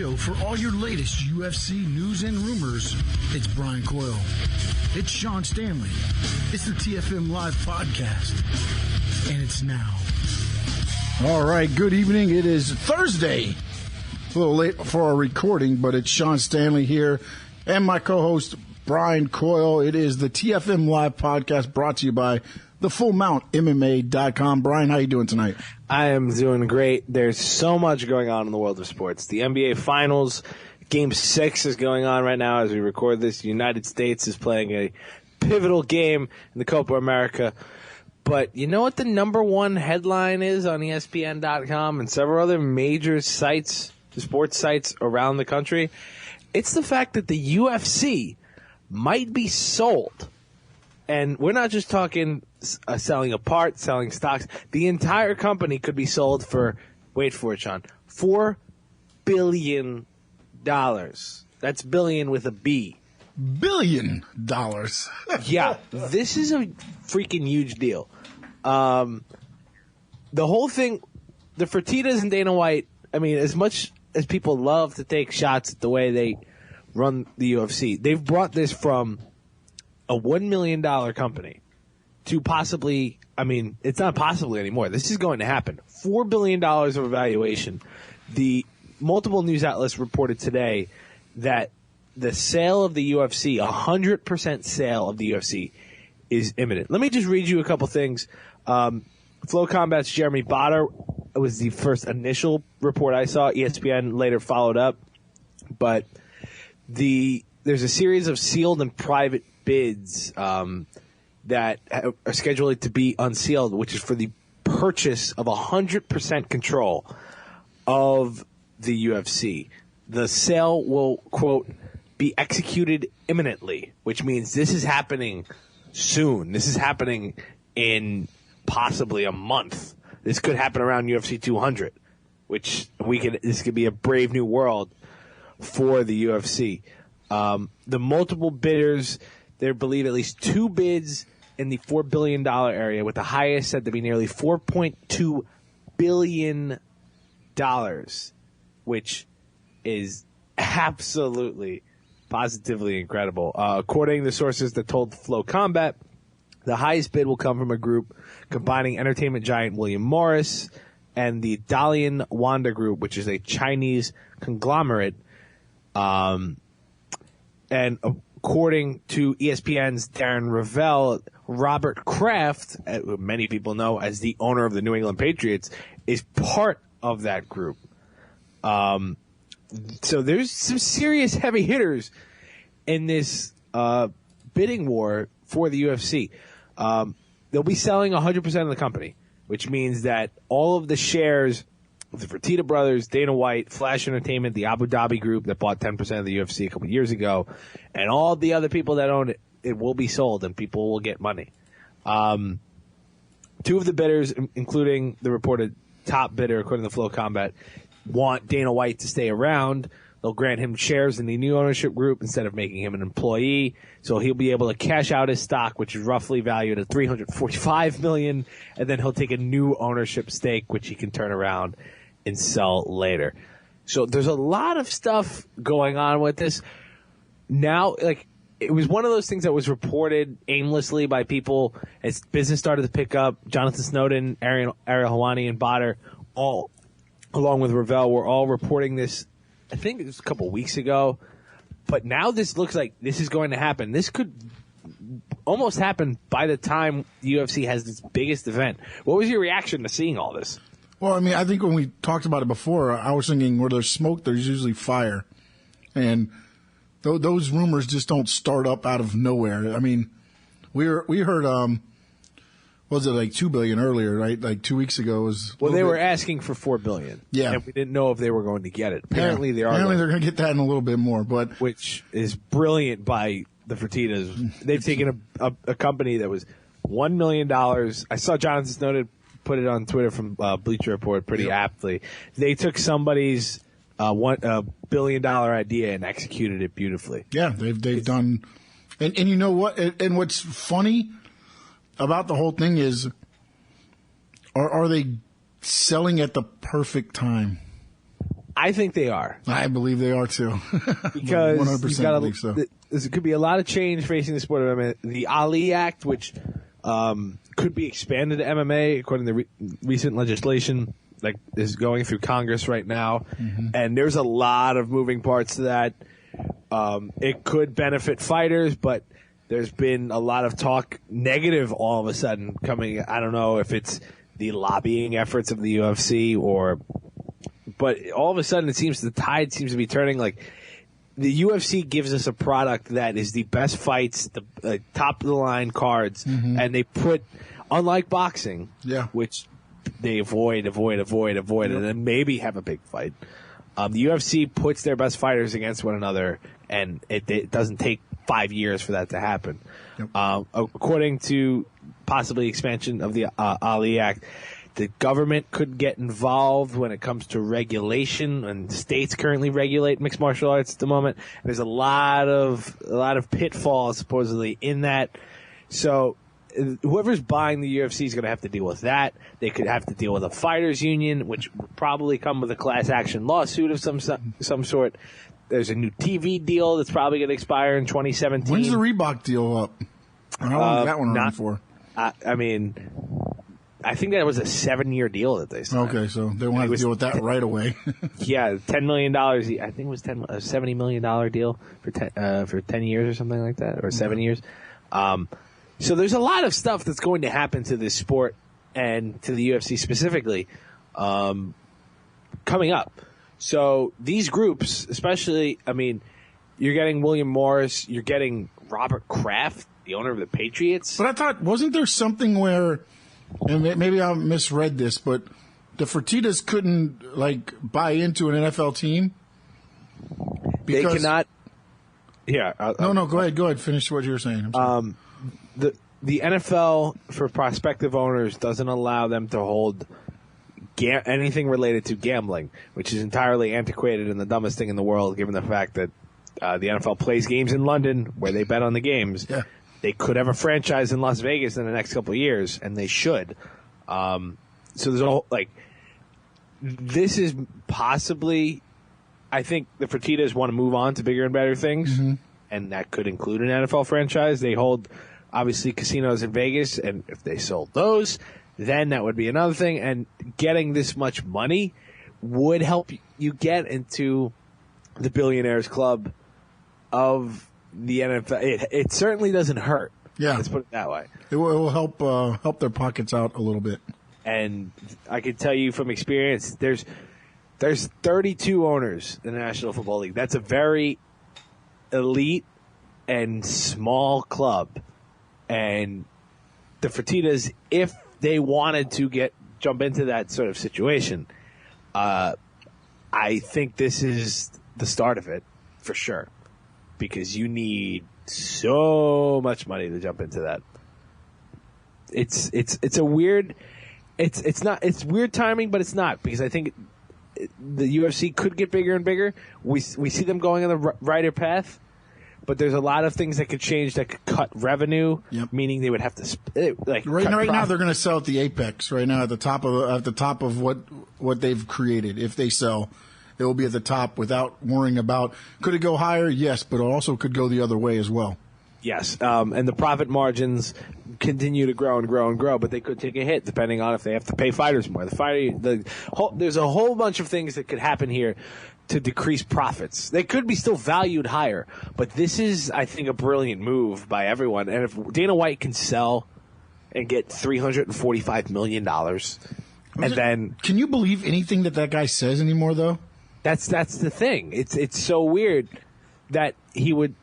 show for all your latest UFC news and rumors. It's Brian Coyle. It's Sean Stanley. It's the TFM Live Podcast. And it's now. All right, good evening. It is Thursday. A little late for our recording, but it's Sean Stanley here and my co-host Brian Coyle. It is the TFM Live Podcast brought to you by the Full Mount MMA.com. Brian, how you doing tonight? I am doing great. There's so much going on in the world of sports. The NBA Finals, Game 6 is going on right now as we record this. The United States is playing a pivotal game in the Copa America. But you know what the number one headline is on ESPN.com and several other major sites, sports sites around the country? It's the fact that the UFC might be sold. And we're not just talking selling a part, selling stocks. The entire company could be sold for, wait for it, Sean, $4 billion. That's billion with a B. $1 billion. Yeah, this is a freaking huge deal. The whole thing, the Fertittas and Dana White, I mean, as much as people love to take shots at the way they run the UFC, they've brought this from a $1 million company to possibly, I mean, it's not possibly anymore. This is going to happen. $4 billion of evaluation. The multiple news outlets reported today that the sale of the UFC, 100% sale of the UFC, is imminent. Let me just read you a couple things. Flow Combat's Jeremy Botter was the first initial report I saw. ESPN later followed up. But there's a series of sealed and private bids that are scheduled to be unsealed, which is for the purchase of 100% control of the UFC. The sale will, quote, be executed imminently, which means this is happening soon. This is happening in possibly a month. This could happen around UFC 200, which this could be a brave new world for the UFC. The multiple bidders, they believe at least two bids in the $4 billion area, with the highest said to be nearly $4.2 billion, which is absolutely, positively incredible. According to sources that told Flow Combat, the highest bid will come from a group combining entertainment giant William Morris and the Dalian Wanda Group, which is a Chinese conglomerate. And according to ESPN's Darren Ravel, Robert Kraft, who many people know as the owner of the New England Patriots, is part of that group. So there's some serious heavy hitters in this bidding war for the UFC. They'll be selling 100% of the company, which means that all of the shares of the Fertitta brothers, Dana White, Flash Entertainment, the Abu Dhabi group that bought 10% of the UFC a couple years ago, and all the other people that own it, it will be sold and people will get money. Two of the bidders, including the reported top bidder, according to Flow Combat, want Dana White to stay around. They'll grant him shares in the new ownership group instead of making him an employee. So he'll be able to cash out his stock, which is roughly valued at $345 million, and then he'll take a new ownership stake, which he can turn around and sell later. So there's a lot of stuff going on with this. Now, like, it was one of those things that was reported aimlessly by people as business started to pick up. Jonathan Snowden, Ariel Helwani, and Botter, all along with Ravel, were all reporting this, I think it was a couple weeks ago. But now this looks like this is going to happen. This could almost happen by the time the UFC has its biggest event. What was your reaction to seeing all this? Well, I mean, I think when we talked about it before, I was thinking where there's smoke, there's usually fire. And those rumors just don't start up out of nowhere. I mean, we heard, was it like $2 billion earlier, right? Like 2 weeks ago was. Well, they were asking for $4 billion. Yeah. And we didn't know if they were going to get it. Apparently they are. Apparently they're going to get that in a little bit more, but. Which is brilliant by the Fertittas. They've taken a company that was $1 million. I saw Jonathan Snowden put it on Twitter from Bleacher Report pretty aptly. They took somebody's $1 billion idea and executed it beautifully. Yeah, they've done, and you know what? And what's funny about the whole thing is, are they selling at the perfect time? I think they are. I believe they are too. Because 100% believe so. There could be a lot of change facing the sport of MMA. The Ali Act, which could be expanded to MMA according to recent legislation, like is going through Congress right now, and there's a lot of moving parts to that. It could benefit fighters, but there's been a lot of talk negative all of a sudden coming. I don't know if it's the lobbying efforts of the UFC but all of a sudden it seems the tide seems to be turning. Like the UFC gives us a product that is the best fights, the top of the line cards, and they put, unlike boxing, which they avoid, and then maybe have a big fight. The UFC puts their best fighters against one another, and it doesn't take 5 years for that to happen. According to possibly expansion of the Ali Act, the government could get involved when it comes to regulation, and states currently regulate mixed martial arts at the moment. There's a lot of pitfalls supposedly in that. So whoever's buying the UFC is going to have to deal with that. They could have to deal with a fighters union, which would probably come with a class action lawsuit of some sort. There's a new TV deal that's probably going to expire in 2017. When's the Reebok deal up? How long is that one running for? I think that was a 7-year deal that they signed. Okay, so they want to deal with that right away. Yeah, $10 million. I think it was a $70 million deal for 10 years or something like that, or 7 years. So there's a lot of stuff that's going to happen to this sport and to the UFC specifically coming up. So these groups, especially, you're getting William Morris, you're getting Robert Kraft, the owner of the Patriots. But I thought, wasn't there something where, and maybe I misread this, but the Fertittas couldn't, buy into an NFL team? They cannot. Yeah. No, go ahead. Finish what you were saying. The NFL, for prospective owners, doesn't allow them to hold anything related to gambling, which is entirely antiquated and the dumbest thing in the world, given the fact that the NFL plays games in London where they bet on the games. Yeah. They could have a franchise in Las Vegas in the next couple of years, and they should. So there's a whole, this is possibly, I think the Fertittas want to move on to bigger and better things, and that could include an NFL franchise. They hold, obviously, casinos in Vegas, and if they sold those, then that would be another thing. And getting this much money would help you get into the billionaires club of the NFL. It certainly doesn't hurt. Yeah, let's put it that way. It will help their pockets out a little bit. And I can tell you from experience, there's 32 owners in the National Football League. That's a very elite and small club. And the Fertittas, if they wanted to jump into that sort of situation, I think this is the start of it for sure, because you need so much money to jump into that. It's weird timing, but it's not, because I think the UFC could get bigger and bigger. We see them going on the righter path. But there's a lot of things that could change that could cut revenue, meaning they would have to right now they're going to sell at the apex. Right now at the top of what they've created. If they sell, it will be at the top without worrying about, could it go higher? Yes, but it also could go the other way as well. Yes, and the profit margins continue to grow and grow and grow, but they could take a hit depending on if they have to pay fighters more. There's a whole bunch of things that could happen here to decrease profits. They could be still valued higher, but this is, I think, a brilliant move by everyone. And if Dana White can sell and get $345 million, can you believe anything that guy says anymore? Though that's the thing. It's so weird that he would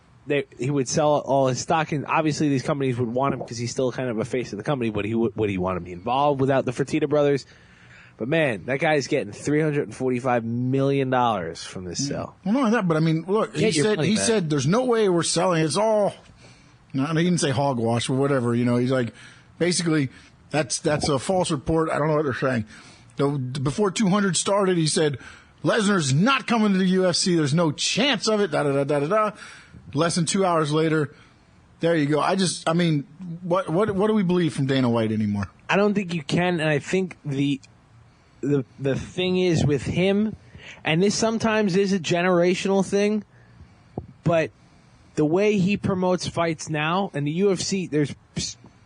sell all his stock, and obviously these companies would want him because he's still kind of a face of the company. But would he want to be involved without the Fertitta brothers? But man, that guy's getting $345 million from this sale. Well, not only that, but look, he said there's no way we're selling. It's all, he didn't say hogwash or whatever. He's like, basically, that's a false report. I don't know what they're saying. Before 200 started, he said Lesnar's not coming to the UFC. There's no chance of it. Less than 2 hours later, there you go. What do we believe from Dana White anymore? I don't think you can, and I think the thing is with him, And this sometimes is a generational thing, but the way he promotes fights now, and the UFC, there's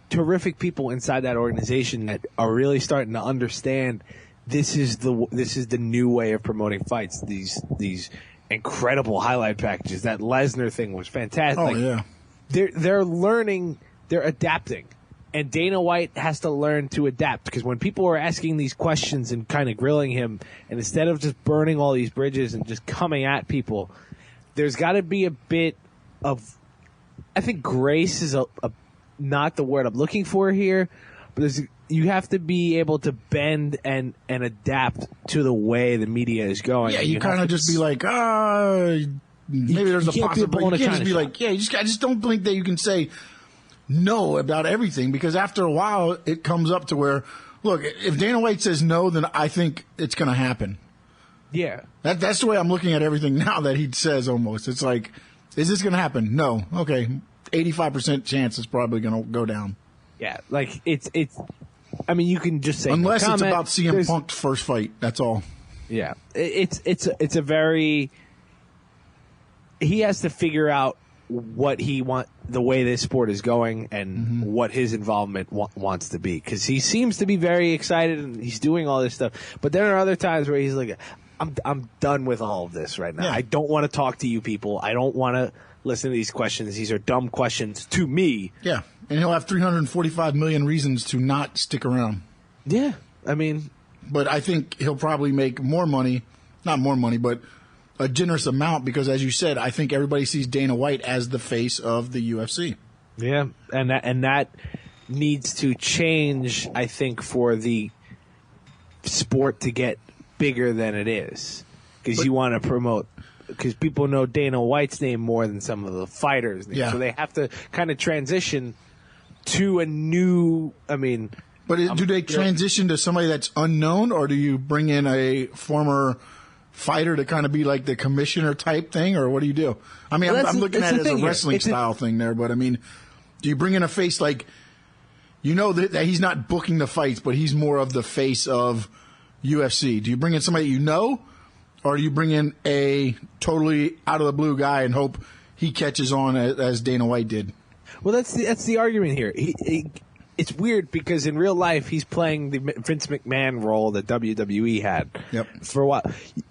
terrific people inside that organization that are really starting to understand this is the new way of promoting fights. These incredible highlight packages. That Lesnar thing was fantastic. Oh, yeah. They're learning, they're adapting. And Dana White has to learn to adapt, because when people are asking these questions and kind of grilling him, and instead of just burning all these bridges and just coming at people, there's got to be a bit of, I think grace is not the word I'm looking for here, but you have to be able to bend and adapt to the way the media is going. Yeah, you kind of just be like, maybe there's a possibility. You can't just be like, I just don't think that you can say no about everything, because after a while it comes up to where, look, if Dana White says no, then I think it's going to happen. Yeah. That's the way I'm looking at everything now that he says almost. It's like, is this going to happen? No. Okay. 85% chance it's probably going to go down. Yeah. Like, it's, I mean, you can just say, unless no it's about CM Punk's first fight. That's all. Yeah. It's a very, he has to figure out what the way this sport is going, and what his involvement wants to be. Because he seems to be very excited and he's doing all this stuff. But there are other times where he's like, I'm done with all of this right now. Yeah. I don't want to talk to you people. I don't want to listen to these questions. These are dumb questions to me. Yeah. And he'll have 345 million reasons to not stick around. Yeah. I mean, but I think he'll probably make more money, not more money, but a generous amount, because, as you said, I think everybody sees Dana White as the face of the UFC. Yeah, and that needs to change, I think, for the sport to get bigger than it is, because you want to promote, because people know Dana White's name more than some of the fighters' names. Yeah. So they have to kind of transition to a new, I mean... But do they transition to somebody that's unknown, or do you bring in a former fighter to kind of be like the commissioner type thing, or what do you do? I mean, I'm looking at it as a wrestling style thing there, but I mean, do you bring in a face like, that he's not booking the fights, but he's more of the face of UFC? Do you bring in somebody you know, or do you bring in a totally out of the blue guy and hope he catches on as Dana White did? Well, that's the argument here. It's weird because in real life he's playing the Vince McMahon role that WWE had for a while.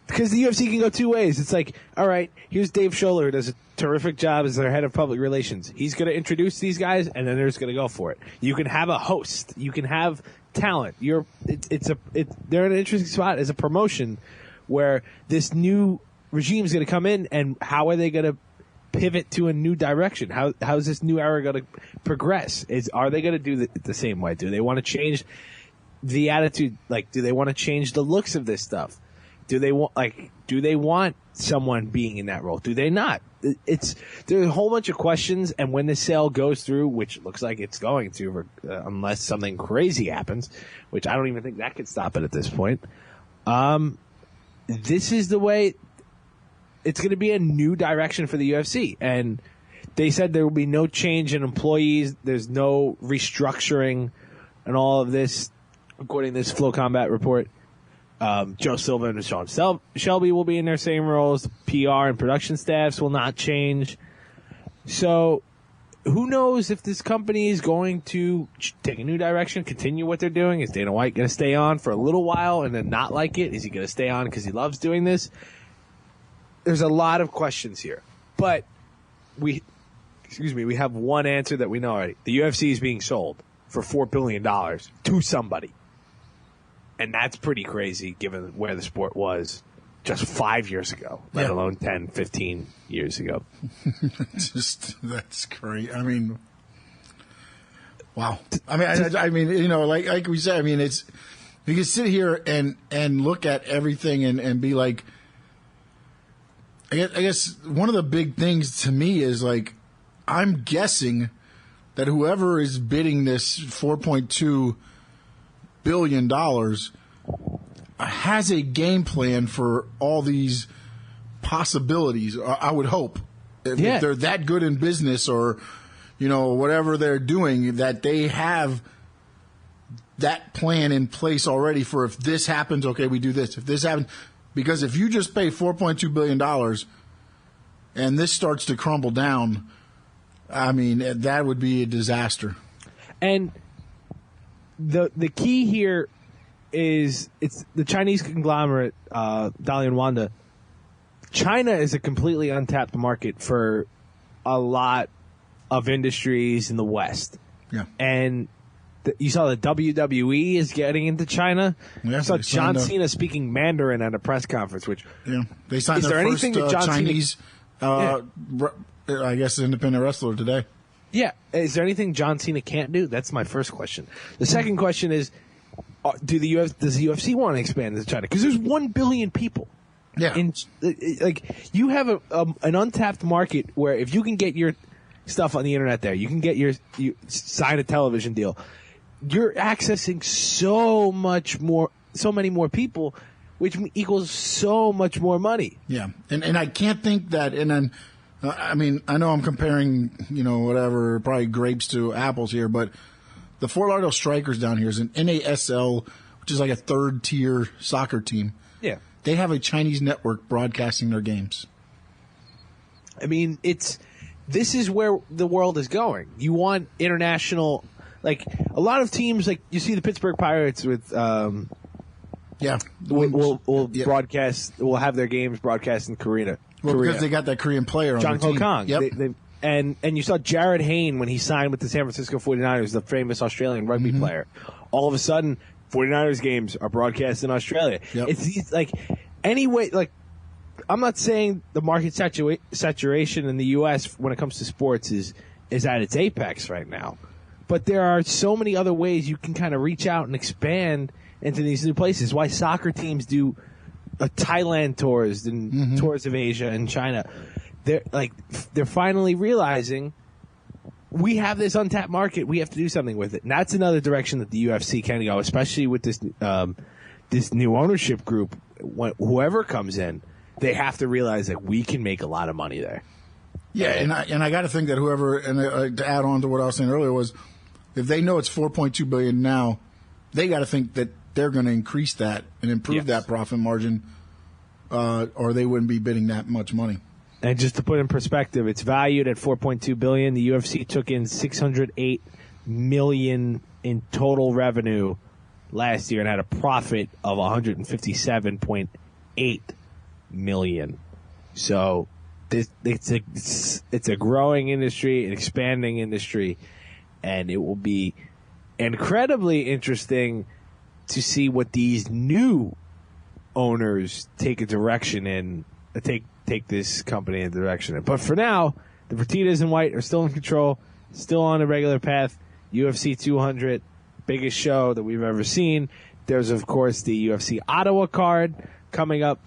Because the UFC can go two ways. It's like, all right, here's Dave Scholler, who does a terrific job as their head of public relations. He's going to introduce these guys, and then they're just going to go for it. You can have a host. You can have talent. They're in an interesting spot as a promotion where this new regime is going to come in, and how are they going to pivot to a new direction? How is this new era going to progress? Are they going to do it the same way? Do they want to change the attitude? Like, do they want to change the looks of this stuff? Do they want someone being in that role? Do they not? There's a whole bunch of questions, and when the sale goes through, which it looks like it's going to, unless something crazy happens, which I don't even think that could stop it at this point. This is the way. It's going to be a new direction for the UFC. And they said there will be no change in employees. There's no restructuring and all of this, according to this Flow Combat report. Joe Silva and Sean Shelby will be in their same roles. PR and production staffs will not change. So who knows if this company is going to take a new direction, continue what they're doing? Is Dana White going to stay on for a little while and then not like it? Is he going to stay on because he loves doing this? There's a lot of questions here, but we have one answer that we know already. The UFC is being sold for $4 billion to somebody. And that's pretty crazy given where the sport was just 5 years ago, let alone 10, 15 years ago. That's great. I mean, wow. I mean, like we said, I mean, it's, you can sit here and look at everything and be like, I guess one of the big things to me is, like, I'm guessing that whoever is bidding this $4.2 billion has a game plan for all these possibilities. I would hope. If they're that good in business, or, whatever they're doing, that they have that plan in place already for, if this happens, okay, we do this. If this happens, Because if you just pay $4.2 billion and this starts to crumble down, I mean, that would be a disaster. And the key here is it's the Chinese conglomerate, Dalian Wanda. China is a completely untapped market for a lot of industries in the West. Yeah. And you saw the WWE is getting into China. Yeah, you saw John Cena speaking Mandarin at a press conference, which they signed their first Chinese, I guess, independent wrestler today. Yeah. Is there anything John Cena can't do? That's my first question. The second question is, does the UFC want to expand into China? Because there's 1 billion people. Yeah. You have an untapped market where if you can get your stuff on the internet there, you can get you sign a television deal. You're accessing so many more people, which equals so much more money. Yeah, and I can't think that. And then, I mean, I know I'm comparing, whatever, probably grapes to apples here, but the Fort Lauderdale Strikers down here is an NASL, which is like a third-tier soccer team. Yeah, they have a Chinese network broadcasting their games. I mean, this is where the world is going. You want international. Like, a lot of teams, like, you see the Pittsburgh Pirates with, will broadcast, will have their games broadcast in Korea. Well, because they got that Korean player on John the team. Kong. Yep. And you saw Jared Hayne when he signed with the San Francisco 49ers, the famous Australian rugby player. All of a sudden, 49ers games are broadcast in Australia. Yep. It's like, anyway, like, I'm not saying the market saturation in the U.S. when it comes to sports is at its apex right now. But there are so many other ways you can kind of reach out and expand into these new places. Why soccer teams do Thailand tours and tours of Asia and China. They're finally realizing we have this untapped market. We have to do something with it. And that's another direction that the UFC can go, especially with this new ownership group. Whoever comes in, they have to realize that we can make a lot of money there. Yeah, and I got to think that whoever, and to add on to what I was saying earlier, was if they know it's $4.2 billion now, they got to think that they're going to increase that and improve that profit margin, or they wouldn't be bidding that much money. And just to put in perspective, it's valued at $4.2 billion. The UFC took in $608 million in total revenue last year and had a profit of $157.8 million. So it's a growing industry, an expanding industry, and it will be incredibly interesting to see what these new owners take a direction in, take this company in a direction in. But for now, the Fertittas in white are still in control, still on a regular path. UFC 200, biggest show that we've ever seen. There's, of course, the UFC Ottawa card coming up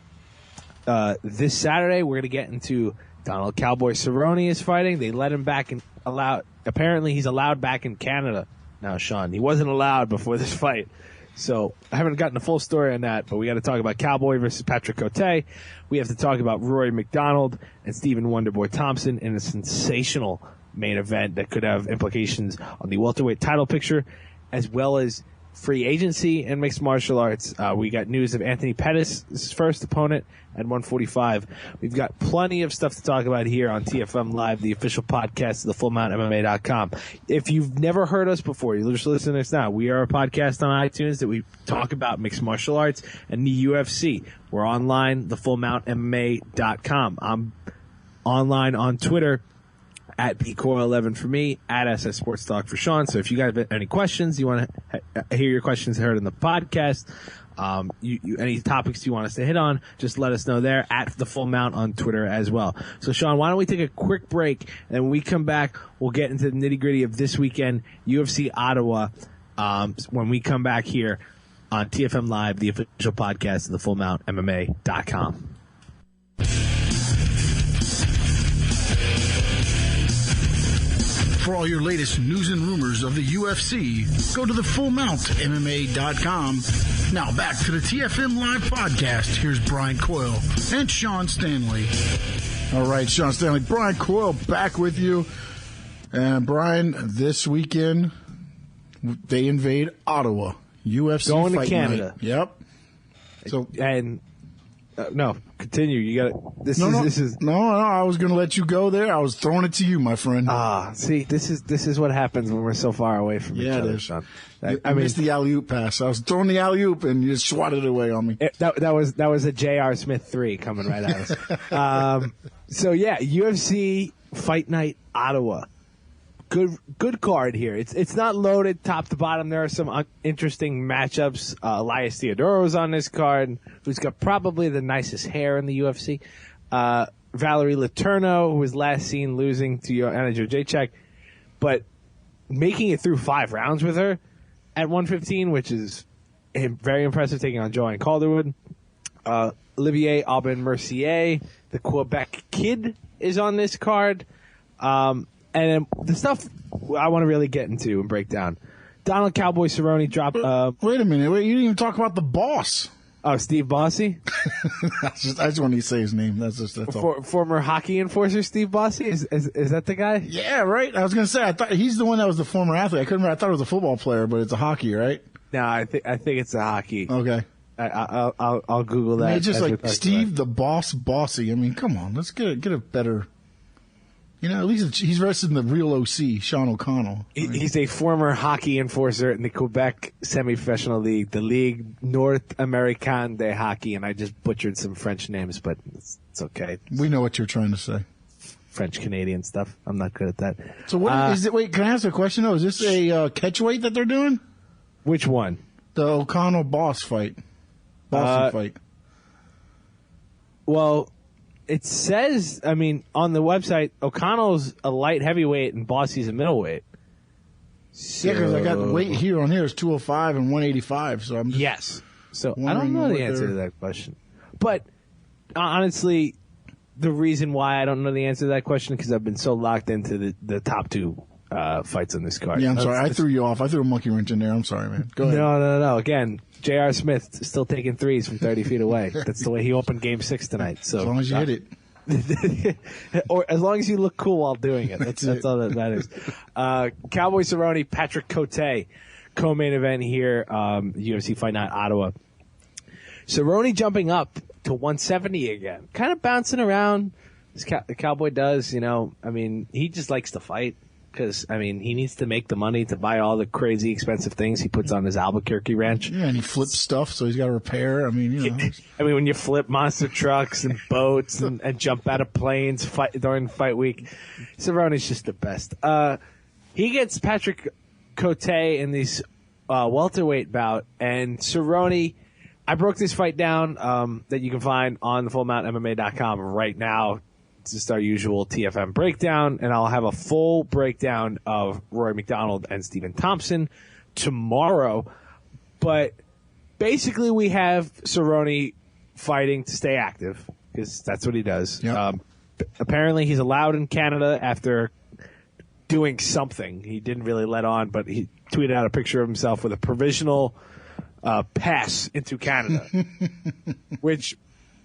this Saturday. We're going to get into Donald Cowboy Cerrone is fighting. They let him back and apparently he's allowed back in Canada now, Sean. He wasn't allowed before this fight. So I haven't gotten a full story on that, but we got to talk about Cowboy versus Patrick Cote. We have to talk about Rory MacDonald and Stephen Wonderboy Thompson in a sensational main event that could have implications on the welterweight title picture, as well as free agency and mixed martial arts. We got news of Anthony Pettis' first opponent at 145. We've got plenty of stuff to talk about here on TFM Live, the official podcast of thefullmountmma.com. If you've never heard us before, you're just listening to us now. We are a podcast on iTunes that we talk about mixed martial arts and the UFC. We're online, thefullmountmma.com. I'm online on Twitter at BCoyle11 for me, at SS Sports Talk for Sean. So if you guys have any questions, you want to hear your questions heard in the podcast, any topics you want us to hit on, just let us know there at The Full Mount on Twitter as well. So Sean, why don't we take a quick break, and when we come back, we'll get into the nitty gritty of this weekend, UFC Ottawa, when we come back here on TFM Live, the official podcast of thefullmountmma.com. For all your latest news and rumors of the UFC, go to thefullmountmma.com. Now back to the TFM Live podcast. Here's Brian Coyle and Sean Stanley. All right, Sean Stanley. Brian Coyle back with you. And Brian, this weekend, they invade Ottawa. UFC going fight to Canada. Night. Yep. So, and No, continue. You got this. No, I was going to let you go there. I was throwing it to you, my friend. See, this is what happens when we're so far away from each other, Sean. I missed the alley-oop pass. I was throwing the alley-oop, and you just swatted it away on me. That was a J.R. Smith 3 coming right at us. So yeah, UFC Fight Night Ottawa. Good card here. It's not loaded top to bottom. There are some interesting matchups. Elias Theodoro's on this card, who's got probably the nicest hair in the UFC. Valerie Letourneau, who was last seen losing to Anna Jędrzejczyk, but making it through 5 rounds with her at 115, which is very impressive, taking on Joanne Calderwood. Olivier Aubin-Mercier, the Quebec kid, is on this card. And then the stuff I want to really get into and break down. Donald Cowboy Cerrone dropped... Wait a minute. You didn't even talk about the boss. Oh, Steve Bossy? I just want to say his name. That's all. Former hockey enforcer Steve Bossy? Is that the guy? Yeah, right. I was going to say, I thought he's the one that was the former athlete. I couldn't remember. I thought it was a football player, but it's a hockey, right? No, I think it's a hockey. Okay. I'll Google that. It's just like Steve the Boss Bossy. I mean, come on. Let's get a better... at least he's wrestling the real OC, Sean O'Connell. He's a former hockey enforcer in the Quebec semi-professional league, the Ligue Nord Americaine de Hockey, and I just butchered some French names, but it's okay. We know what you're trying to say. French-Canadian stuff. I'm not good at that. So what is it? Wait, can I ask a question, though? Is this a catch weight that they're doing? Which one? The O'Connell boss fight. Bossy fight. Well... It says, on the website, O'Connell's a light heavyweight and Bossy's a middleweight. So, yeah, because I got the weight here on here is 205 and 185. So I'm just yes. So I don't know the answer to that question. But honestly, the reason why I don't know the answer to that question because I've been so locked into the top 2 fights on this card. Yeah, I'm sorry. I threw you off. I threw a monkey wrench in there. I'm sorry, man. Go ahead. No. Again, J.R. Smith still taking threes from 30 feet away. That's the way he opened Game 6 tonight. So as long as you hit it. Or as long as you look cool while doing it. That's all that matters. Cowboy Cerrone, Patrick Cote, co-main event here, UFC Fight Night Ottawa. Cerrone jumping up to 170 again. Kind of bouncing around. The Cowboy does, he just likes to fight. Because, he needs to make the money to buy all the crazy expensive things he puts on his Albuquerque ranch. Yeah, and he flips stuff, so he's got to repair. When you flip monster trucks and boats and jump out of planes during fight week, Cerrone's just the best. He gets Patrick Cote in this welterweight bout, and Cerrone, I broke this fight down that you can find on the FullMountMMA.com right now. It's just our usual TFM breakdown, and I'll have a full breakdown of Rory MacDonald and Stephen Thompson tomorrow. But basically, we have Cerrone fighting to stay active, because that's what he does. Yep. Apparently, he's allowed in Canada after doing something. He didn't really let on, but he tweeted out a picture of himself with a provisional pass into Canada, which...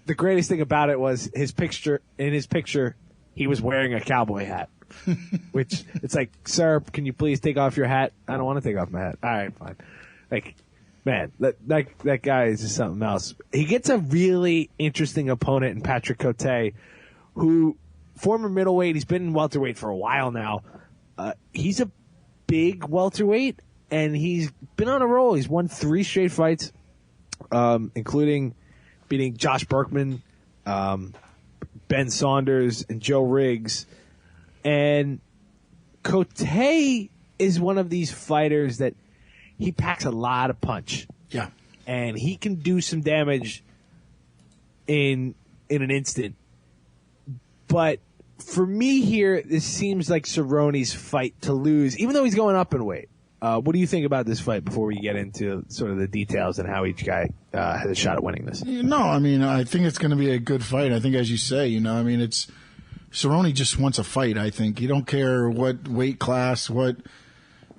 The greatest thing about it was his picture. In his picture, he was wearing a cowboy hat, which it's like, sir, can you please take off your hat? I don't want to take off my hat. All right, fine. Like, man, that guy is just something else. He gets a really interesting opponent in Patrick Cote, who former middleweight. He's been in welterweight for a while now. He's a big welterweight, and he's been on a roll. He's won 3 straight fights, including beating Josh Berkman, Ben Saunders, and Joe Riggs. And Cote is one of these fighters that he packs a lot of punch. Yeah. And he can do some damage in an instant. But for me here, this seems like Cerrone's fight to lose, even though he's going up in weight. What do you think about this fight before we get into sort of the details and how each guy has a shot at winning this? No, I think it's going to be a good fight. I think, as you say, it's Cerrone just wants a fight. I think he don't care what weight class, what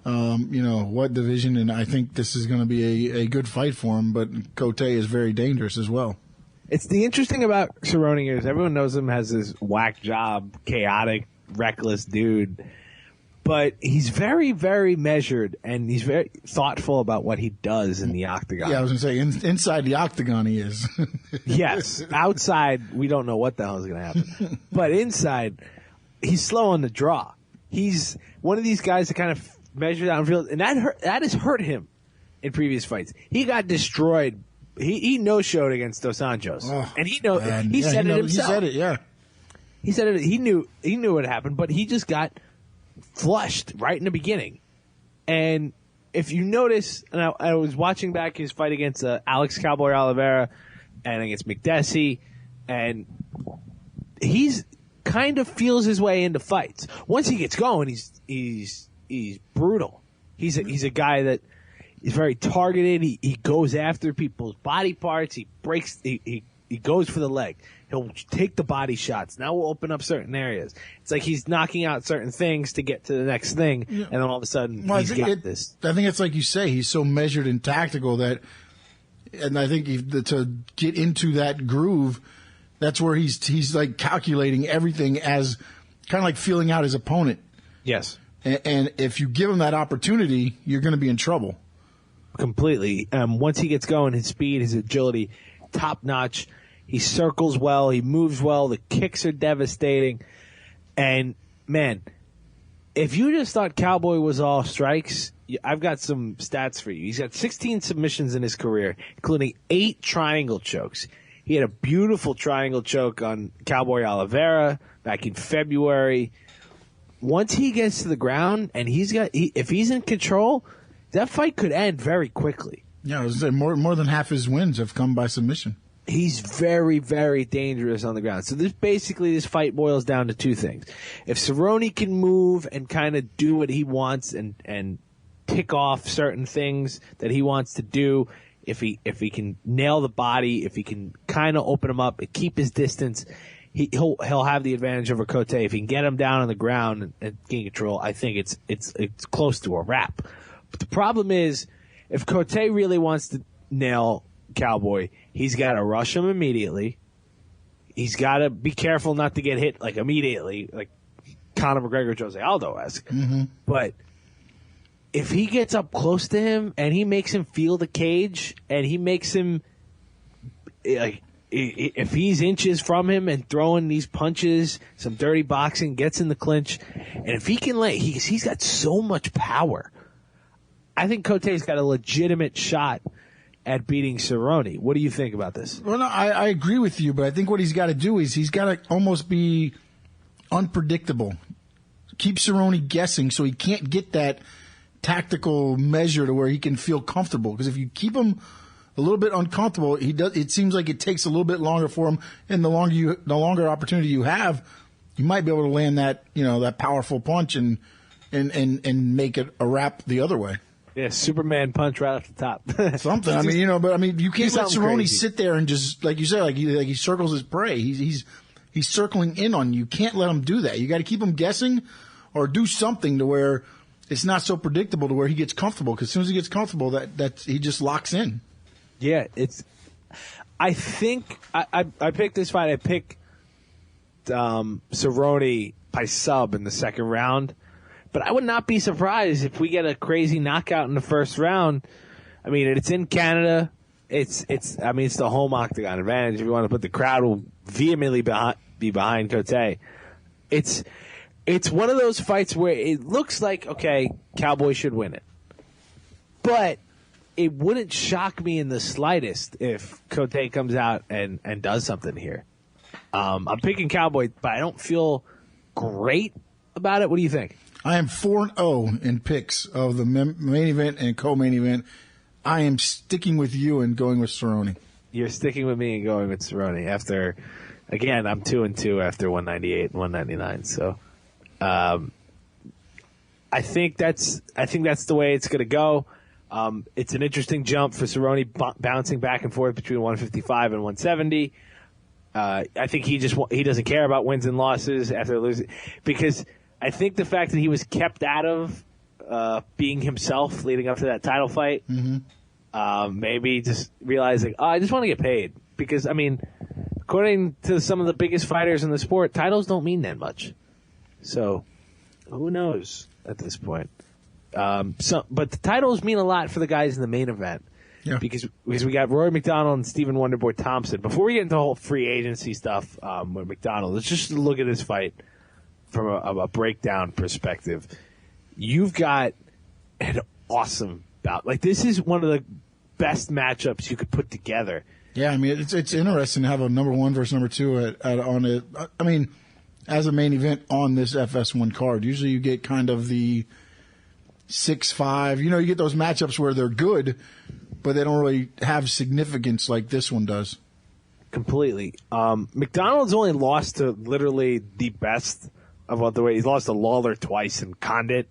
division, and I think this is going to be a good fight for him. But Cote is very dangerous as well. It's the interesting about Cerrone is everyone knows him as this whack job, chaotic, reckless dude. But he's very, very measured, and he's very thoughtful about what he does in the octagon. Yeah, I was going to say, inside the octagon he is. Yes. Outside, we don't know what the hell is going to happen. But inside, he's slow on the draw. He's one of these guys that kind of measures downfield, and that has hurt him in previous fights. He got destroyed. He no-showed against Dos Anjos. Oh, and he it said himself. He said it, yeah. He said it. He knew what happened, but he just got flushed right in the beginning. And if you notice, and I was watching back his fight against Alex Cowboy Oliveira and against McDessie, and he's kind of feels his way into fights. Once he gets going, he's brutal. He's a guy that is very targeted. He goes after people's body parts. He breaks. He goes for the leg. He'll take the body shots. Now we'll open up certain areas. It's like he's knocking out certain things to get to the next thing, and then all of a sudden he's got this. I think it's like you say, he's so measured and tactical that, and I think to get into that groove, that's where he's like calculating everything as kind of like feeling out his opponent. Yes. And if you give him that opportunity, you're going to be in trouble. Completely. Once he gets going, his speed, his agility, top notch. He circles well. He moves well. The kicks are devastating. And, man, if you just thought Cowboy was all strikes, I've got some stats for you. He's got 16 submissions in his career, including 8 triangle chokes. He had a beautiful triangle choke on Cowboy Oliveira back in February. Once he gets to the ground and if he's in control, that fight could end very quickly. Yeah, I was saying more than half his wins have come by submission. He's very, very dangerous on the ground. So this fight boils down to 2 things. If Cerrone can move and kind of do what he wants and tick off certain things that he wants to do, if he can nail the body, if he can kind of open him up and keep his distance, he'll have the advantage over Cote. If he can get him down on the ground and gain control, I think it's close to a wrap. But the problem is, if Cote really wants to nail Cowboy, he's got to rush him immediately. He's got to be careful not to get hit like immediately, like Conor McGregor, Jose Aldo-esque. Mm-hmm. But if he gets up close to him and he makes him feel the cage and he makes him like, if he's inches from him and throwing these punches, some dirty boxing, gets in the clinch, and if he can he's got so much power. I think Cote's got a legitimate shot at beating Cerrone. What do you think about this? Well, no, I agree with you, but I think what he's got to do is he's got to almost be unpredictable. Keep Cerrone guessing so he can't get that tactical measure to where he can feel comfortable. Because if you keep him a little bit uncomfortable, it seems like it takes a little bit longer for him, and the longer opportunity you have, you might be able to land that powerful punch and make it a wrap the other way. Yeah, Superman punch right off the top. Something. You can't let Cerrone sit there and just, like you say, like he circles his prey. He's circling in on you. You can't let him do that. You got to keep him guessing or do something to where it's not so predictable to where he gets comfortable. Because as soon as he gets comfortable, that he just locks in. Yeah, I think I picked this fight. I picked Cerrone by sub in the second round. But I would not be surprised if we get a crazy knockout in the first round. I mean, it's in Canada. It's the home octagon advantage. If you want to put, the crowd will vehemently be behind Cote. It's one of those fights where it looks like, okay, Cowboy should win it. But it wouldn't shock me in the slightest if Cote comes out and does something here. I'm picking Cowboy, but I don't feel great about it. What do you think? I am 4-0 in picks of the main event and co-main event. I am sticking with you and going with Cerrone. You're sticking with me and going with Cerrone. After, again, I'm 2-2 after 198 and 199. So, I think that's the way it's going to go. It's an interesting jump for Cerrone, bouncing back and forth between 155 and 170. I think he doesn't care about wins and losses after losing, because I think the fact that he was kept out of being himself leading up to that title fight, maybe just realizing, I just want to get paid. Because, I mean, according to some of the biggest fighters in the sport, titles don't mean that much. So, Who knows at this point? But the titles mean a lot for the guys in the main event. Yeah. Because we got Rory MacDonald and Stephen Wonderboy Thompson. Before we get into the whole free agency stuff with MacDonald, let's just look at this fight from a breakdown perspective. You've got an awesome bout. Like, this is one of the best matchups you could put together. Yeah, I mean, it's interesting to have a number one versus number two on it. I mean, as a main event on this FS1 card. Usually you get kind of the 6-5. You know, you get those matchups where they're good, but they don't really have significance like this one does. Completely. MacDonald's only lost to literally the best of the way. He's lost to Lawler twice and Condit.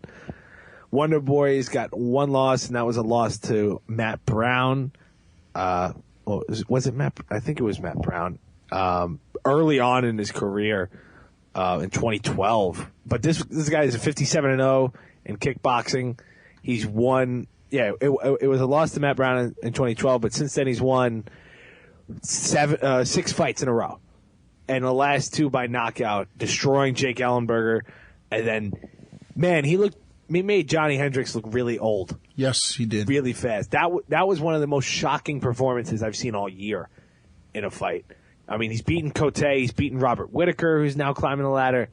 Wonderboy's got one loss, and that was a loss to Matt Brown. Was it Matt? I think it was Matt Brown. Early on in his career, in 2012. But this guy is a 57-0 in kickboxing. He's won. Yeah, it was a loss to Matt Brown in 2012, but since then he's won 6 fights in a row. And the last 2 by knockout, destroying Jake Ellenberger. And then, man, he made Johnny Hendricks look really old. Yes, he did. Really fast. That was one of the most shocking performances I've seen all year in a fight. I mean, he's beaten Cote, he's beaten Robert Whitaker, who's now climbing the ladder.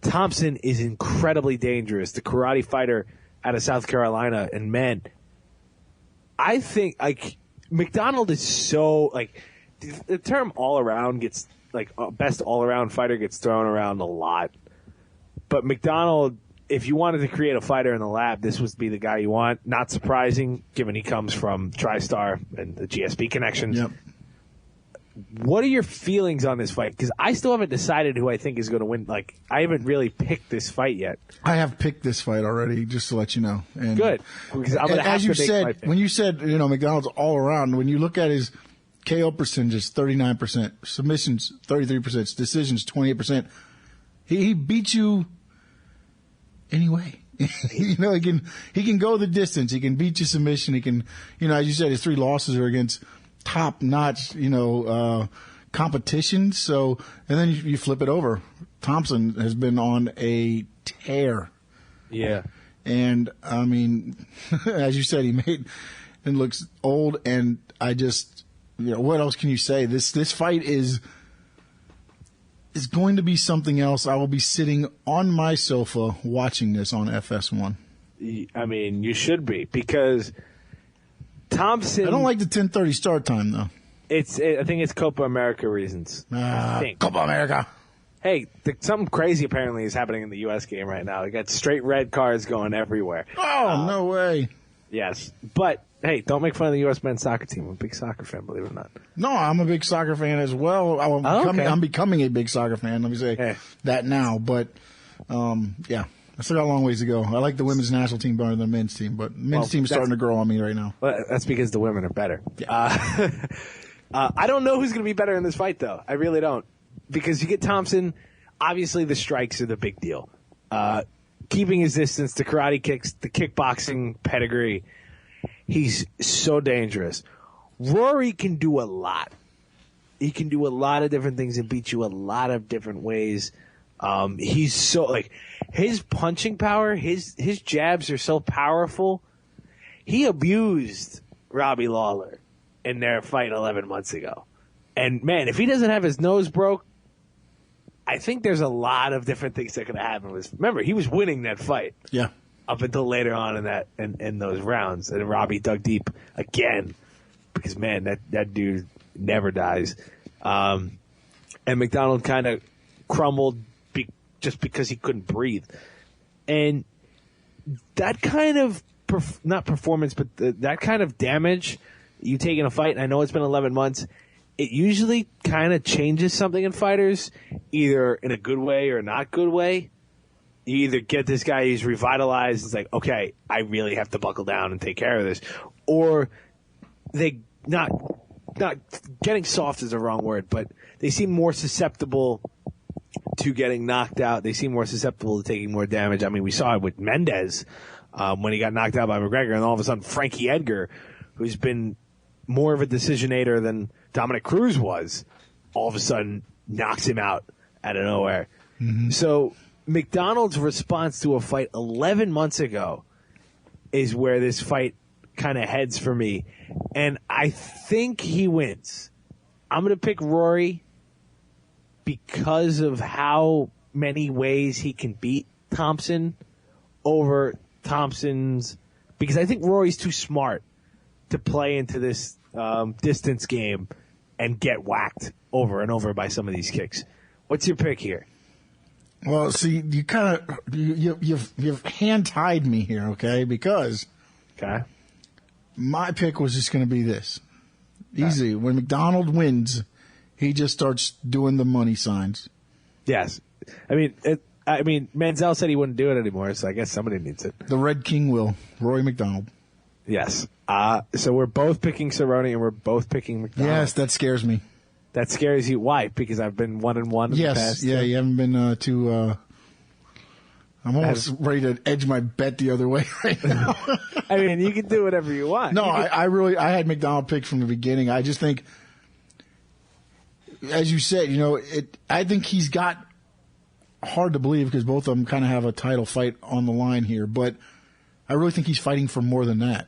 Thompson is incredibly dangerous, the karate fighter out of South Carolina. And, man, I think, like, MacDonald is so, like, the term all-around gets, like, best all-around fighter gets thrown around a lot. But MacDonald, if you wanted to create a fighter in the lab, this would be the guy you want. Not surprising, given he comes from TriStar and the GSP connections. Yep. What are your feelings on this fight? Because I still haven't decided who I think is going to win. Like, I haven't really picked this fight yet. I have picked this fight already, just to let you know. And, good. Because I'm going to have as to you make said, my pick. when you said, you know, MacDonald's all around, when you look at his KO percentages, 39%, submissions, 33%, decisions, 28%, he beat you anyway. You know, he can go the distance. He can beat you submission. He can, you know, as you said, his 3 losses are against top-notch, you know, competition. So, and then you flip it over. Thompson has been on a tear. Yeah. And, I mean, as you said, he made and looks old. And I just, you know, what else can you say? This fight is going to be something else. I will be sitting on my sofa watching this on FS1. I mean, you should be, because Thompson. I don't like the 10:30 start time, though. I think it's Copa America reasons. I think. Copa America. Hey, something crazy apparently is happening in the U.S. game right now. They got straight red cards going everywhere. Oh, no way. Yes. But, hey, don't make fun of the U.S. men's soccer team. I'm a big soccer fan, believe it or not. No, I'm a big soccer fan as well. I'm becoming a big soccer fan. Let me say that now. But, yeah. I still got a long ways to go. I like the women's national team better than the men's team, but the men's team is starting to grow on me right now. Well, that's because the women are better. Yeah. I don't know who's going to be better in this fight, though. I really don't. Because you get Thompson, obviously the strikes are the big deal. Keeping his distance, the karate kicks, the kickboxing pedigree. He's so dangerous. Rory can do a lot. He can do a lot of different things and beat you a lot of different ways. He's so, like, his punching power, his jabs are so powerful. He abused Robbie Lawler in their fight 11 months ago. And, man, if he doesn't have his nose broke, I think there's a lot of different things that could happen. Remember, he was winning that fight. Yeah. Up until later on in those rounds. And Robbie dug deep again. Because, man, that dude never dies. And MacDonald kind of crumbled just because he couldn't breathe. And that kind of, not performance, but that kind of damage you take in a fight, and I know it's been 11 months, it usually kind of changes something in fighters, either in a good way or not good way. You either get this guy who's revitalized, it's like, okay, I really have to buckle down and take care of this. Or they not getting soft is the wrong word, but they seem more susceptible to getting knocked out. They seem more susceptible to taking more damage. I mean, we saw it with Mendez when he got knocked out by McGregor, and all of a sudden Frankie Edgar, who's been more of a decisionator than Dominic Cruz was, all of a sudden knocks him out of nowhere. Mm-hmm. So MacDonald's response to a fight 11 months ago is where this fight kind of heads for me. And I think he wins. I'm going to pick Rory because of how many ways he can beat Thompson over Thompson's. Because I think Rory's too smart to play into this distance game and get whacked over and over by some of these kicks. What's your pick here? Well, see, you kind of you've hand-tied me here, okay? Because my pick was just going to be this. Easy. When MacDonald wins, he just starts doing the money signs. Yes. I mean, Manziel said he wouldn't do it anymore, so I guess somebody needs it. The Red King will. Rory MacDonald. Yes. So we're both picking Cerrone and we're both picking MacDonald. Yes, that scares me. That scares you? Why? Because I've been 1-1 in the past. Yeah, you haven't been too. I'm almost ready to edge my bet the other way right now. I mean, you can do whatever you want. No, I had MacDonald picked from the beginning. I just think, as you said, I think he's got hard to believe because both of them kind of have a title fight on the line here, but I really think he's fighting for more than that.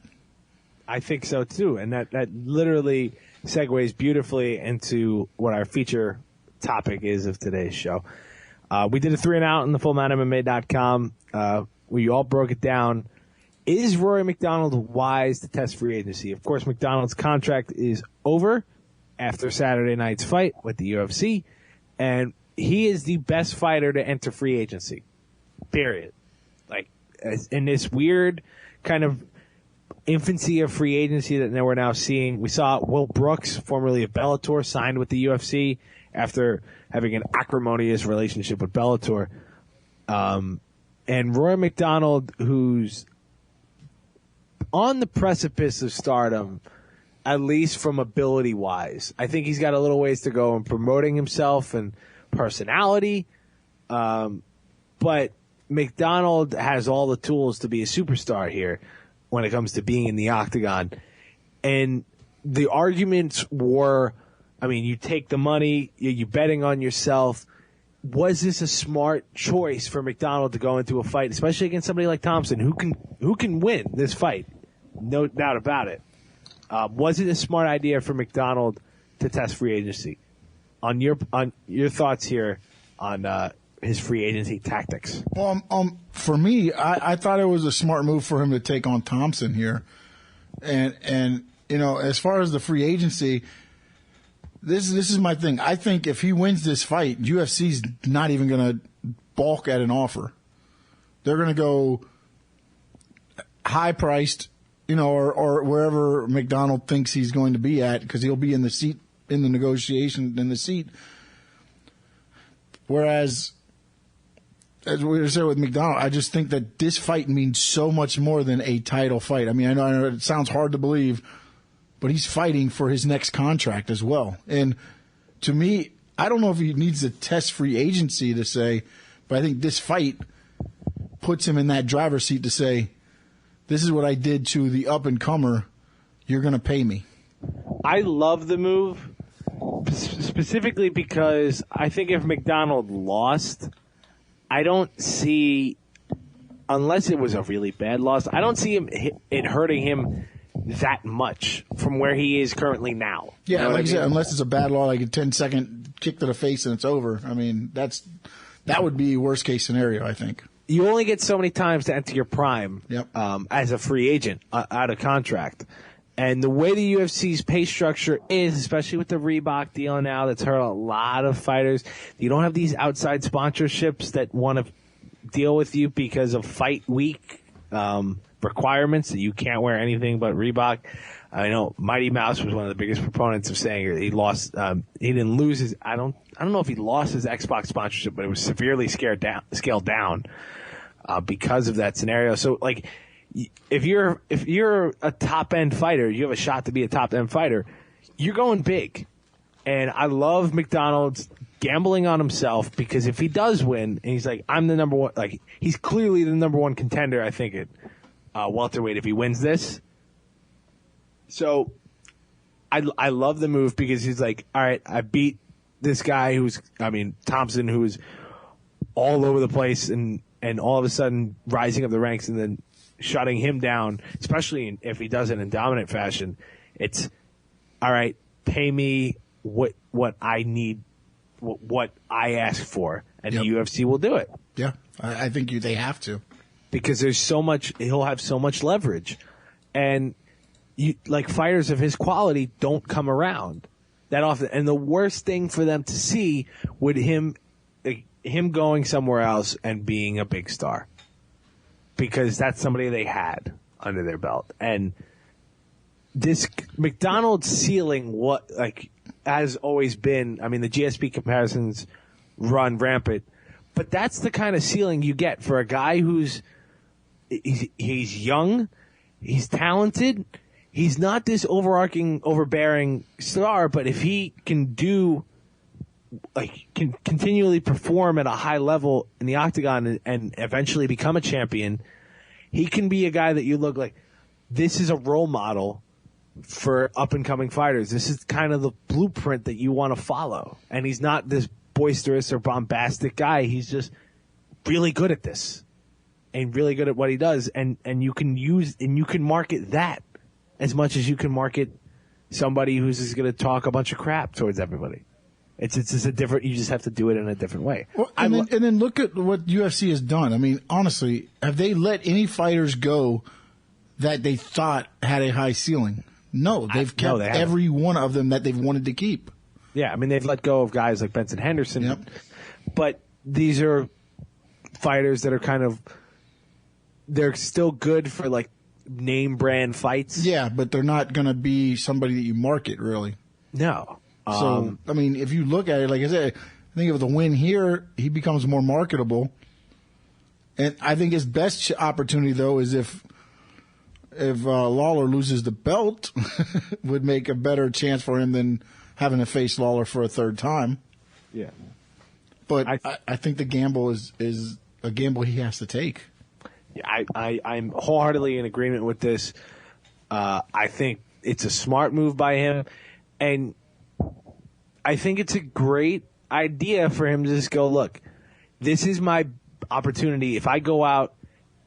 I think so too, and that literally segues beautifully into what our feature topic is of today's show. We did a 3 and out on the fullmountmma.com. We all broke it down. Is Rory MacDonald wise to test free agency? Of course, MacDonald's contract is over after Saturday night's fight with the UFC, and he is the best fighter to enter free agency, period. Like, in this weird kind of infancy of free agency that we're now seeing. We saw Will Brooks, formerly of Bellator, signed with the UFC after having an acrimonious relationship with Bellator. And Rory MacDonald, who's on the precipice of stardom, at least from ability-wise. I think he's got a little ways to go in promoting himself and personality. But MacDonald has all the tools to be a superstar here when it comes to being in the octagon. And the arguments were, I mean, you take the money, you're betting on yourself. Was this a smart choice for MacDonald to go into a fight, especially against somebody like Thompson, who can win this fight? No doubt about it. Was it a smart idea for MacDonald to test free agency? On your thoughts here on his free agency tactics. Well, for me, I thought it was a smart move for him to take on Thompson here, and as far as the free agency, this is my thing. I think if he wins this fight, UFC's not even going to balk at an offer. They're going to go high priced, or wherever MacDonald thinks he's going to be at, because he'll be in the seat in the negotiation in the seat. Whereas, as we said with MacDonald, I just think that this fight means so much more than a title fight. I mean, I know it sounds hard to believe, but he's fighting for his next contract as well. And to me, I don't know if he needs to test free agency to say, but I think this fight puts him in that driver's seat to say, this is what I did to the up-and-comer. You're going to pay me. I love the move, specifically because I think if MacDonald lost, I don't see, unless it was a really bad loss, I don't see it hurting him that much from where he is currently now. Yeah, like I said, unless it's a bad loss, like a 10-second kick to the face and it's over. I mean, that would be worst case scenario, I think. You only get so many times to enter your prime as a free agent out of contract. And the way the UFC's pay structure is, especially with the Reebok deal now, that's hurt a lot of fighters. You don't have these outside sponsorships that want to deal with you because of fight week requirements that you can't wear anything but Reebok. I know Mighty Mouse was one of the biggest proponents of saying he lost. He didn't lose his. I don't know if he lost his Xbox sponsorship, but it was severely scaled down because of that scenario. So like, if you're a top end fighter, you have a shot to be a top end fighter. You're going big, and I love MacDonald's gambling on himself, because if he does win and he's like, I'm the number one, like he's clearly the number one contender, I think, at welterweight if he wins this. So I love the move, because he's like, all right, I beat this guy Thompson, who's all over the place and all of a sudden rising up the ranks and then shutting him down, especially if he does it in dominant fashion. It's, all right, pay me what I need, what I ask for, and the UFC will do it. Yeah, I think they have to. Because there's so much, he'll have so much leverage. And fighters of his quality don't come around that often. And the worst thing for them to see would him going somewhere else and being a big star. Because that's somebody they had under their belt. And this MacDonald's ceiling, has always been, I mean, the GSP comparisons run rampant, but that's the kind of ceiling you get for a guy he's young, he's talented, he's not this overbearing star, but if he can can continually perform at a high level in the octagon and eventually become a champion, he can be a guy that you look like, this is a role model for up-and-coming fighters. This is kind of the blueprint that you want to follow. And he's not this boisterous or bombastic guy. He's just really good at this and really good at what he does. And you can market that as much as you can market somebody who's just going to talk a bunch of crap towards everybody. It's just you just have to do it in a different way. Well, and then look at what UFC has done. I mean, honestly, have they let any fighters go that they thought had a high ceiling? No, they've kept every one of them that they've wanted to keep. Yeah, I mean, they've let go of guys like Benson Henderson. Yep. But these are fighters that are they're still good for name brand fights. Yeah, but they're not going to be somebody that you market, really. No. So, I mean, if you look at it, like I said, I think of the win here, he becomes more marketable. And I think his best opportunity, though, is if Lawler loses the belt, would make a better chance for him than having to face Lawler for a third time. Yeah. But I think the gamble is a gamble he has to take. Yeah, I'm wholeheartedly in agreement with this. I think it's a smart move by him. And I think it's a great idea for him to just go, look, this is my opportunity. If I go out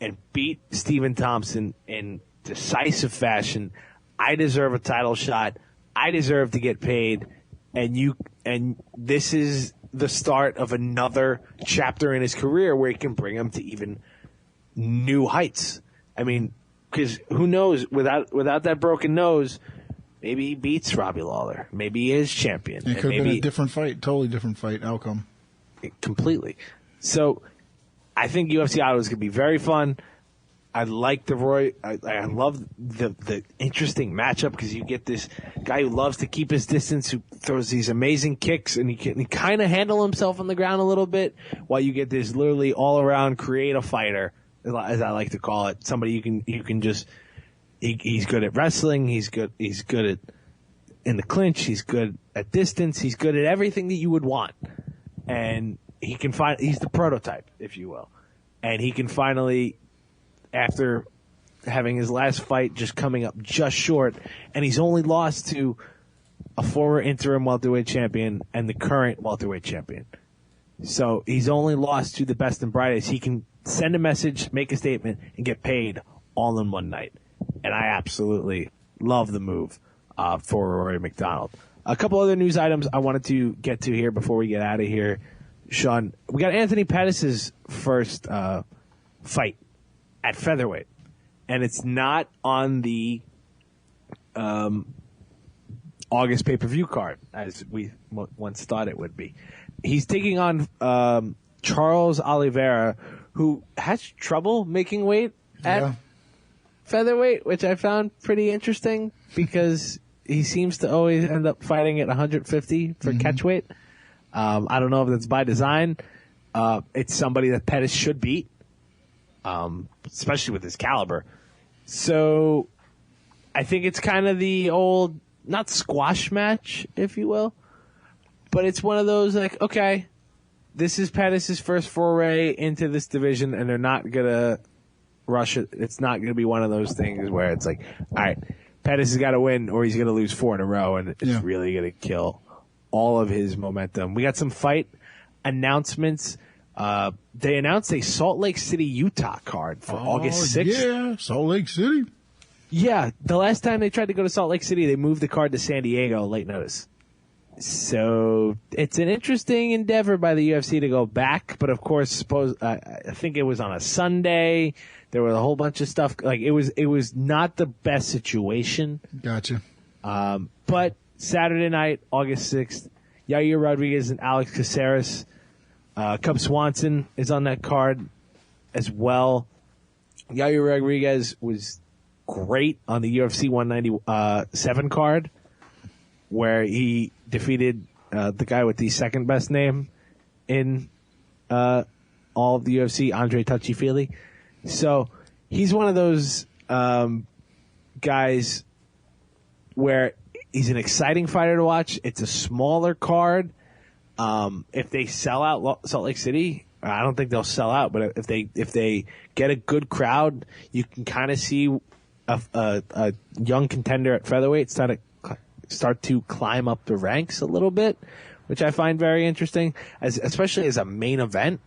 and beat Stephen Thompson in decisive fashion, I deserve a title shot. I deserve to get paid. And this is the start of another chapter in his career where he can bring him to even new heights. I mean, because who knows, without that broken nose, maybe he beats Robbie Lawler. Maybe he is champion. It could have been a different fight, totally different fight outcome. Completely. So I think UFC Ottawa is going to be very fun. I like the Roy. I love the interesting matchup because you get this guy who loves to keep his distance, who throws these amazing kicks, and he can kind of handle himself on the ground a little bit, while you get this literally all-around creative fighter, as I like to call it. Somebody you can just. He's good at wrestling. He's good at in the clinch. He's good at distance. He's good at everything that you would want, and he's the prototype, if you will, and he can finally, after having his last fight just coming up just short, and he's only lost to a former interim welterweight champion and the current welterweight champion. So he's only lost to the best and brightest. He can send a message, make a statement, and get paid all in one night. And I absolutely love the move for Rory MacDonald. A couple other news items I wanted to get to here before we get out of here. Sean, we got Anthony Pettis' first fight at featherweight, and it's not on the August pay-per-view card as we once thought it would be. He's taking on Charles Oliveira, who has trouble making weight at featherweight, which I found pretty interesting because he seems to always end up fighting at 150 for catch weight. I don't know if that's by design. It's somebody that Pettis should beat, especially with his caliber. So I think it's kind of the old, not squash match, if you will, but it's one of those okay, this is Pettis' first foray into this division, and they're not going to rush it. It's not going to be one of those things where it's all right, Pettis has got to win or he's going to lose 4 in a row, and it's really going to kill all of his momentum. We got some fight announcements. They announced a Salt Lake City, Utah card for August 6th. Yeah, Salt Lake City. Yeah, the last time they tried to go to Salt Lake City, they moved the card to San Diego, late notice. So it's an interesting endeavor by the UFC to go back, but of course, I think it was on a Sunday. There was a whole bunch of stuff. Like it was not the best situation. Gotcha. But Saturday night, August 6th, Yair Rodriguez and Alex Caceres. Cub Swanson is on that card as well. Yair Rodriguez was great on the UFC 197 card, where he defeated the guy with the second best name in all of the UFC, Andre Touchy-Feely. So he's one of those guys where he's an exciting fighter to watch. It's a smaller card. If they sell out Salt Lake City, I don't think they'll sell out, but if they get a good crowd, you can kind of see a young contender at featherweight start to climb up the ranks a little bit, which I find very interesting, especially as a main event.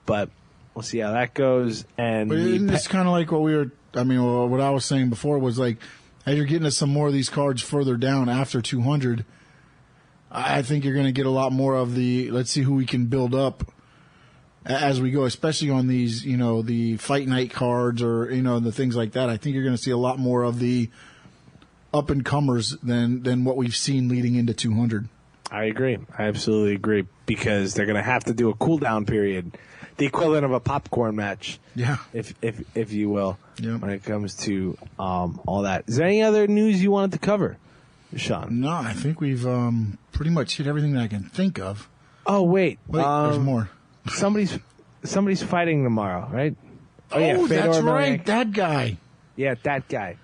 But we'll see how that goes. And it's kind of like what I was saying before was like, as you're getting to some more of these cards further down after 200, I think you're going to get a lot more of the, let's see who we can build up as we go, especially on these, the fight night cards or, the things like that. I think you're going to see a lot more of the up and comers than what we've seen leading into 200. I agree. I absolutely agree, because they're going to have to do a cool down period, the equivalent of a popcorn match. Yeah. If you will, yeah. When it comes to all that. Is there any other news you wanted to cover, Sean? No, I think we've pretty much hit everything that I can think of. Oh, wait. There's more. Somebody's fighting tomorrow, right? Oh, that's right. That guy. Yeah, that guy.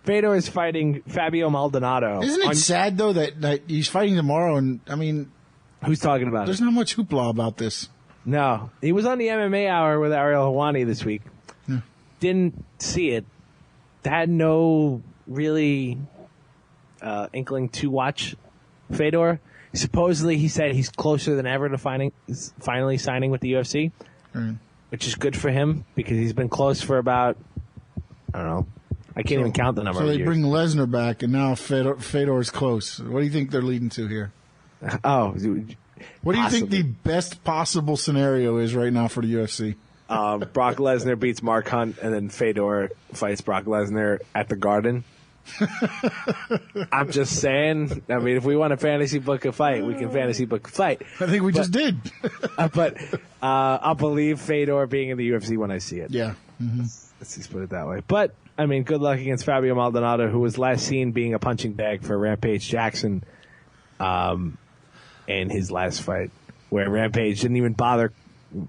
Fedor is fighting Fabio Maldonado. Isn't it sad, though, that he's fighting tomorrow? And, who's talking about there's it? not much hoopla about this. No. He was on the MMA Hour with Ariel Helwani this week. Yeah. Didn't see it. Had no really inkling to watch Fedor. Supposedly, he said he's closer than ever to finally signing with the UFC, right, which is good for him, because he's been close for about, I don't know, I can't even count the number of years. So they bring Lesnar back, and now Fedor's close. What do you think they're leading to here? Oh, what do you think the best possible scenario is right now for the UFC? Brock Lesnar beats Mark Hunt, and then Fedor fights Brock Lesnar at the Garden. I'm just saying. If we want to fantasy book a fight, we can fantasy book a fight. I think we just did. But I'll believe Fedor being in the UFC when I see it. Yeah. Mm-hmm. Let's just put it that way. But, good luck against Fabio Maldonado, who was last seen being a punching bag for Rampage Jackson in his last fight, where Rampage didn't even bother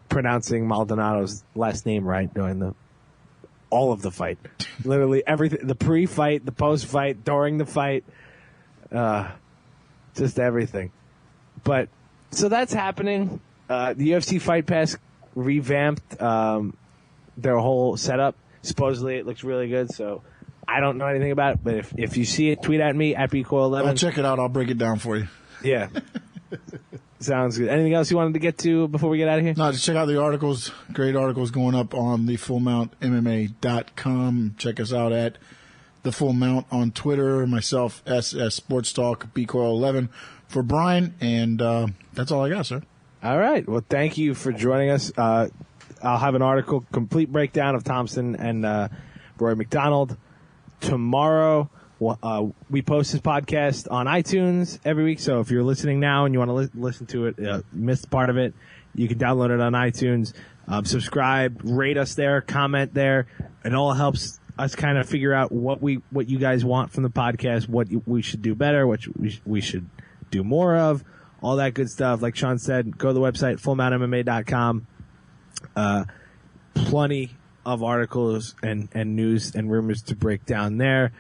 pronouncing Maldonado's last name right during all of the fight. Literally everything, the pre-fight, the post-fight, during the fight, just everything. But, so that's happening. The UFC Fight Pass revamped their whole setup. Supposedly it looks really good, so I don't know anything about it, but if you see it, tweet at me, at bcoil11. I'll check it out. I'll break it down for you. Yeah. Sounds good. Anything else you wanted to get to before we get out of here? No, just check out the articles. Great articles going up on the fullmountmma.com. Check us out at the Full Mount on Twitter. Myself, SS Sports Talk, bcoil11 for Brian, and that's all I got, sir. All right. Well, thank you for joining us. I'll have an article, complete breakdown of Thompson and Rory MacDonald tomorrow. We post this podcast on iTunes every week, so if you're listening now and you want to listen to it, missed part of it, you can download it on iTunes. Subscribe, rate us there, comment there. It all helps us kind of figure out what you guys want from the podcast, what we should do better, what we should do more of, all that good stuff. Like Sean said, go to the website, fullmountmma.com. Plenty of articles and news and rumors to break down there.